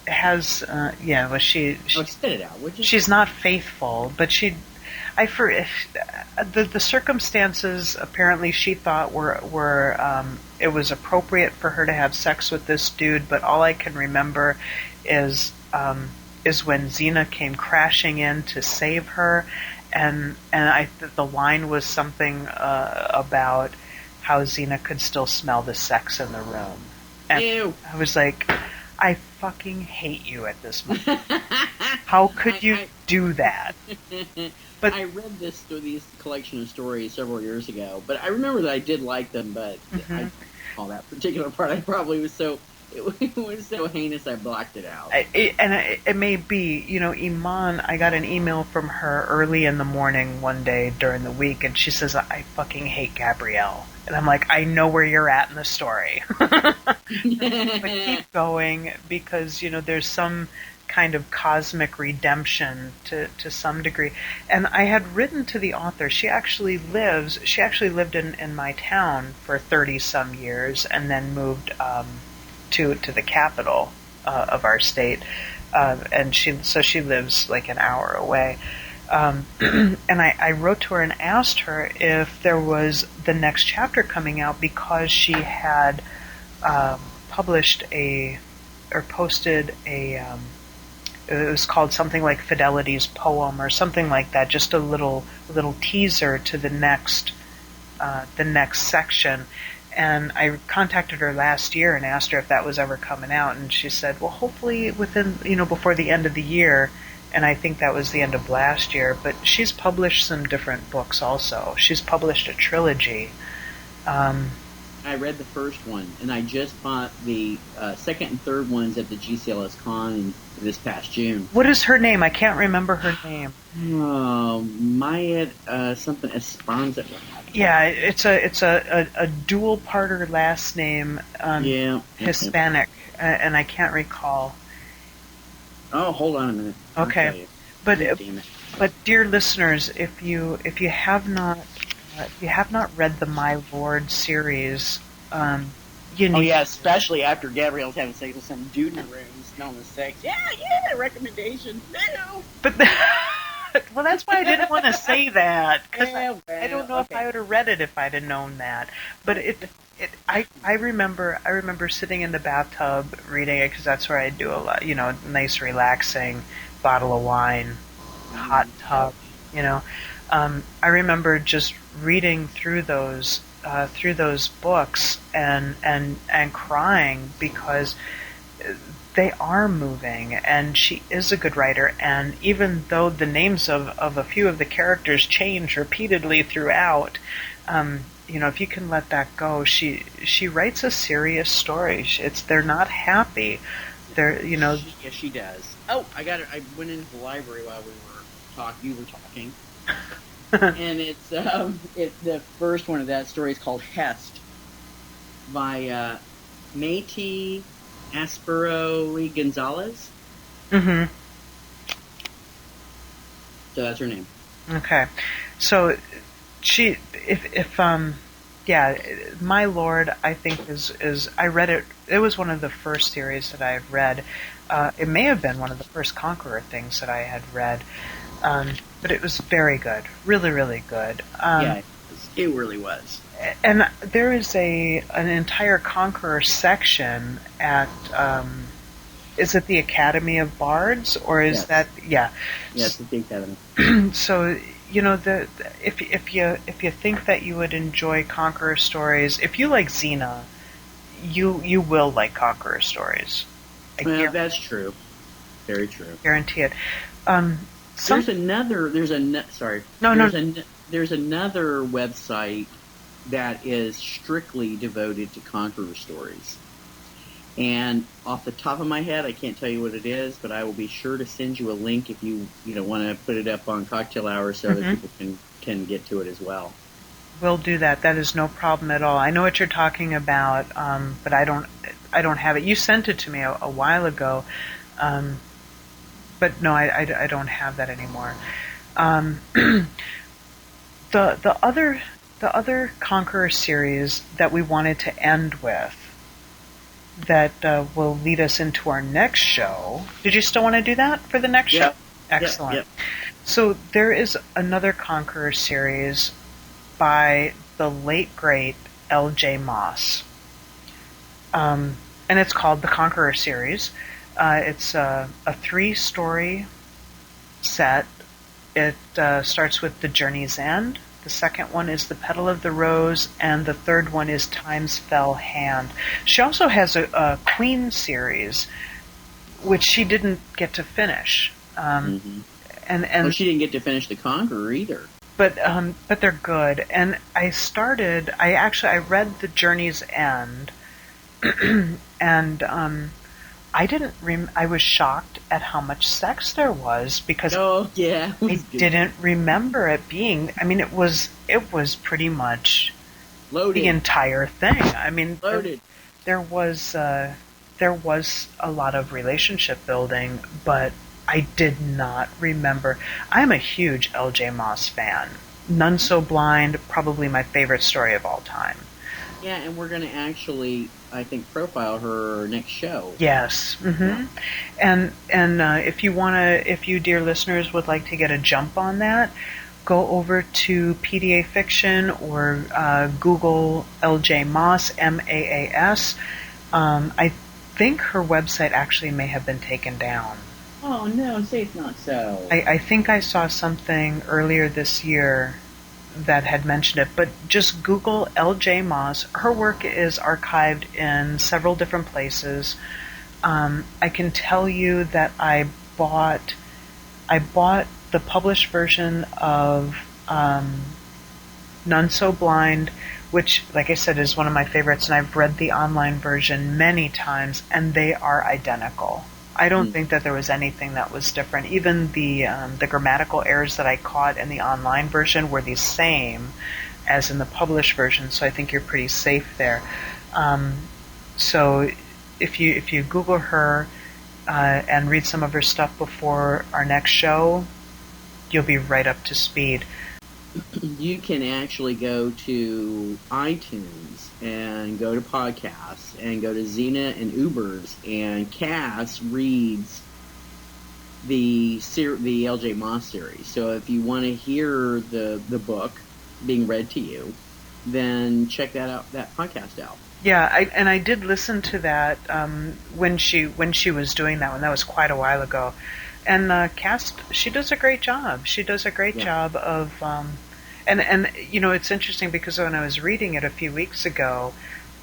has well, she spit it out, would you? She's not faithful, but The circumstances apparently she thought were it was appropriate for her to have sex with this dude, but all I can remember is when Xena came crashing in to save her, and the line was something about how Xena could still smell the sex in the room. And Ew. I was like, I fucking hate you at this moment. How could you do that? But I read these collection of stories several years ago, but I remember that I did like them, but I all that particular part I probably was so it was so heinous I blocked it out. It may be, Iman, I got an email from her early in the morning one day during the week, and she says, I fucking hate Gabrielle. And I'm like, I know where you're at in the story. But keep going, because, there's some kind of cosmic redemption to some degree. And I had written to the author. She actually lived in my town for 30-some years and then moved to the capital of our state. And she lives like an hour away. And I wrote to her and asked her if there was the next chapter coming out, because she had posted a it was called something like Fidelity's Poem or something like that, just a little teaser to the next section. And I contacted her last year and asked her if that was ever coming out, and she said, well, hopefully within, before the end of the year. And I think that was the end of last year. But she's published some different books also. She's published a trilogy. I read the first one, and I just bought the second and third ones at the GCLS Con this past June. What is her name? I can't remember her name. Oh, Maya something Esperanza. Yeah, it's a dual-parter last name. Hispanic, and I can't recall. Oh, hold on a minute. Okay, but dear listeners, if you have not read the My Lord series, you need. Oh yeah, especially after Gabrielle's having sex with some dude in the room smelling the sex. Yeah, recommendation. No. But well, that's why I didn't want to say that, because I don't know if I would have read it if I'd have known that. But I remember sitting in the bathtub reading it, because that's where I do a lot, nice relaxing bottle of wine, hot tub, I remember just reading through those books and crying, because they are moving, and she is a good writer. And even though the names of a few of the characters change repeatedly throughout, if you can let that go, she writes a serious story. They're not happy. Yes, she does. Oh, I got it. I went into the library while you were talking. And it's the first one of that story is called Hest by Métis Aspero Gonzalez. Mm-hmm. So that's her name. Okay. So My Lord, I think is I read it. It was one of the first series that I had read. It may have been one of the first Conqueror things that I had read. But it was very good. Really, really good. It really was. And there is an entire Conqueror section at, is it the Academy of Bards, or is that, yeah. Yes, it's the Academy. So, if you think that you would enjoy Conqueror stories, if you like Xena, you will like Conqueror stories. That's true. Very true. Guarantee it. There's another website that is strictly devoted to Conqueror stories. And off the top of my head, I can't tell you what it is, but I will be sure to send you a link if you want to put it up on Cocktail Hour so that people can get to it as well. We'll do that. That is no problem at all. I know what you're talking about, but I don't have it. You sent it to me a while ago. But no, I don't have that anymore. The other Conqueror series that we wanted to end with, that will lead us into our next show. Did you still want to do that for the next show? Excellent. Yep. So there is another Conqueror series by the late great L.J. Moss, and it's called the Conqueror series. It's a 3-story set. It starts with The Journey's End. The second one is The Petal of the Rose, and the third one is Time's Fell Hand. She also has a Queen series, which she didn't get to finish. And she didn't get to finish The Conqueror either. But they're good. And I read The Journey's End, and I was shocked at how much sex there was because I didn't remember it being. I mean, it was pretty much loaded. The entire thing. I mean, loaded. There was a lot of relationship building, but I did not remember. I'm a huge L.J. Moss fan. None So Blind, probably my favorite story of all time. Yeah, and we're going to actually, I think, profile her next show. Yes. Mm-hmm. Yeah. And if you dear listeners would like to get a jump on that, go over to PDA Fiction or Google L.J. Moss, M-A-A-S. I think her website actually may have been taken down. Oh, no, say it's not so. I think I saw something earlier this year that had mentioned it, but just Google L.J. Moss. Her work is archived in several different places. I can tell you that I bought the published version of None So Blind, which, like I said, is one of my favorites, and I've read the online version many times, and they are identical. I don't think that there was anything that was different. Even the grammatical errors that I caught in the online version were the same as in the published version, so I think you're pretty safe there. So if you Google her and read some of her stuff before our next show, you'll be right up to speed. You can actually go to iTunes and go to podcasts and go to Xena and Ubers, and Cass reads the L.J. Moss series. So if you want to hear the book being read to you, then check that podcast out. Yeah, I did listen to that when she was doing that one. That was quite a while ago. And Cass, she does a great job. She does a great job of, and you know, it's interesting because when I was reading it a few weeks ago,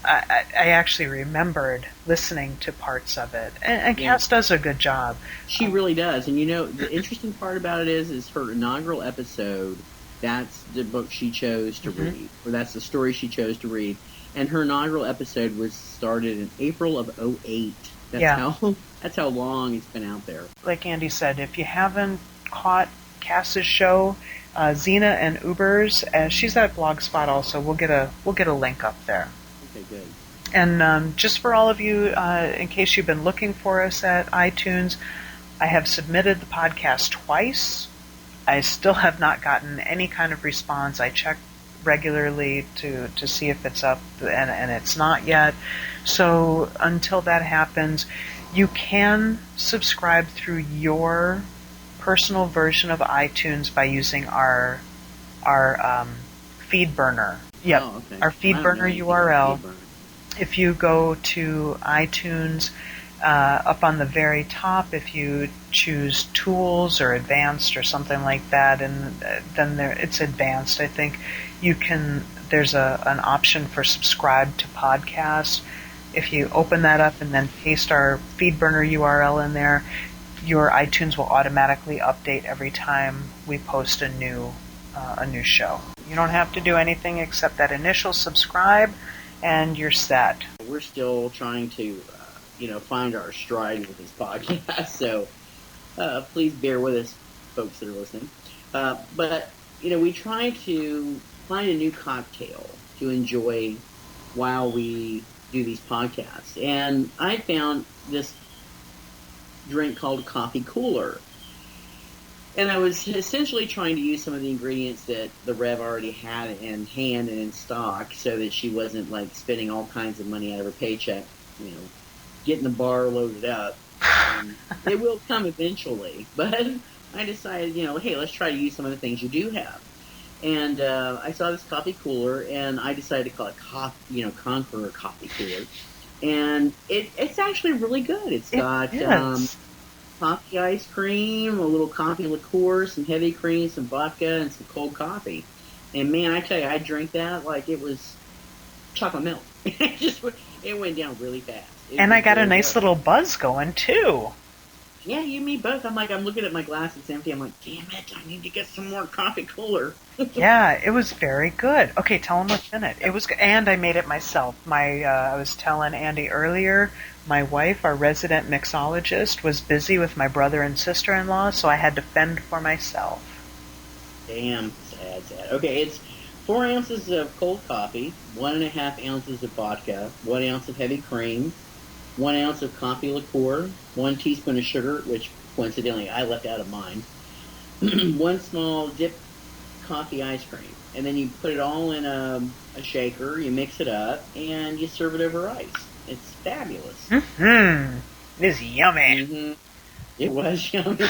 I actually remembered listening to parts of it. And Cass does a good job. She really does. And you know, the interesting part about it is her inaugural episode. That's the book she chose to read, or that's the story she chose to read. And her inaugural episode was started in April of 2008. That's how long it's been out there. Like Andy said, if you haven't caught Cass's show, Xena and Ubers, she's at Blogspot also. We'll get a link up there. Okay, good. And just for all of you, in case you've been looking for us at iTunes, I have submitted the podcast twice. I still have not gotten any kind of response. I check regularly to see if it's up, and it's not yet. So until that happens, you can subscribe through your personal version of iTunes by using our feed burner. Yep, our feed burner URL. If you go to iTunes, up on the very top, if you choose Tools or Advanced or something like that, and then it's Advanced, I think, there's an option for subscribe to podcast. If you open that up and then paste our feed burner URL in there, your iTunes will automatically update every time we post a new show. You don't have to do anything except that initial subscribe, and you're set. We're still trying to find our stride with this podcast, so please bear with us, folks that are listening. But we try to find a new cocktail to enjoy while we do these podcasts. And I found this drink called Coffee Cooler. And I was essentially trying to use some of the ingredients that the Rev already had in hand and in stock, so that she wasn't spending all kinds of money out of her paycheck, getting the bar loaded up. It will come eventually, but I decided, hey, let's try to use some of the things you do have. And I saw this coffee cooler, and I decided to call it Conqueror Coffee Cooler. And it's actually really good. It's It got is. coffee ice cream, a little coffee liqueur, some heavy cream, some vodka, and some cold coffee. And man, I tell you, I drank that like it was chocolate milk. It went down really fast. It And I was got a very nice good. little buzz going too. Yeah, you and me both. I'm looking at my glass, it's empty. I'm like, damn it, I need to get some more coffee cooler. Yeah, it was very good. Okay, tell them what's in it. It was, and I made it myself. I was telling Andy earlier, my wife, our resident mixologist, was busy with my brother and sister-in-law, so I had to fend for myself. Damn, sad. Okay, it's 4 ounces of cold coffee, 1.5 ounces of vodka, 1 ounce of heavy cream, 1 ounce of coffee liqueur, 1 teaspoon of sugar, which coincidentally I left out of mine, one small dip coffee ice cream, and then you put it all in a shaker. You mix it up, and you serve it over ice. It's fabulous. Hmm. It is yummy. It was yummy.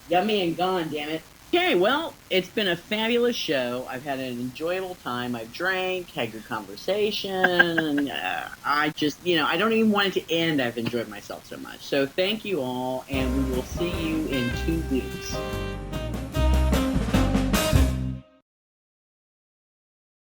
Yummy and gone, damn it. Okay, well, it's been a fabulous show. I've had an enjoyable time. I've drank, had good conversation. I just, I don't even want it to end. I've enjoyed myself so much. So thank you all, and we will see you in 2 weeks.